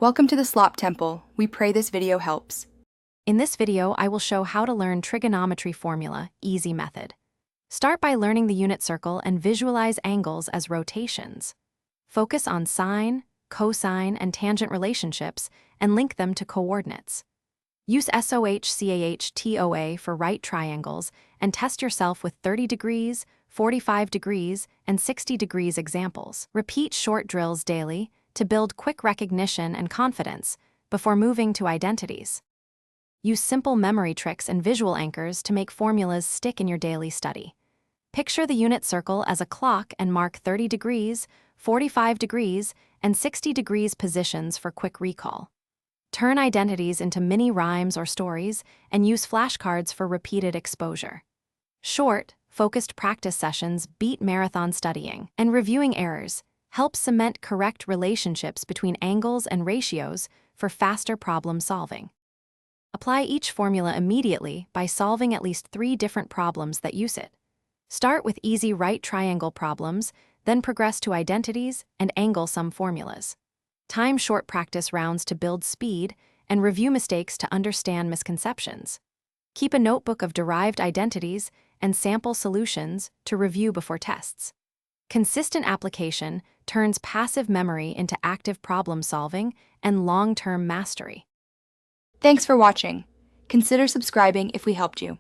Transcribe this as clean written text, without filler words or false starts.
Welcome to the Slop Temple. We pray this video helps. In this video, I will show how to learn trigonometry formula, easy method. Start by learning the unit circle and visualize angles as rotations. Focus on sine, cosine, and tangent relationships and link them to coordinates. Use SOH-CAH-TOA for right triangles and test yourself with 30 degrees, 45 degrees, and 60 degrees examples. Repeat short drills daily to build quick recognition and confidence before moving to identities. Use simple memory tricks and visual anchors to make formulas stick in your daily study. Picture the unit circle as a clock and mark 30 degrees, 45 degrees, and 60 degrees positions for quick recall. Turn identities into mini rhymes or stories and use flashcards for repeated exposure. Short, focused practice sessions beat marathon studying, and reviewing errors help cement correct relationships between angles and ratios for faster problem solving. Apply each formula immediately by solving at least 3 different problems that use it. Start with easy right triangle problems, then progress to identities and angle sum formulas. Time short practice rounds to build speed and review mistakes to understand misconceptions. Keep a notebook of derived identities and sample solutions to review before tests. Consistent application turns passive memory into active problem solving and long-term mastery. Thanks for watching. Consider subscribing if we helped you.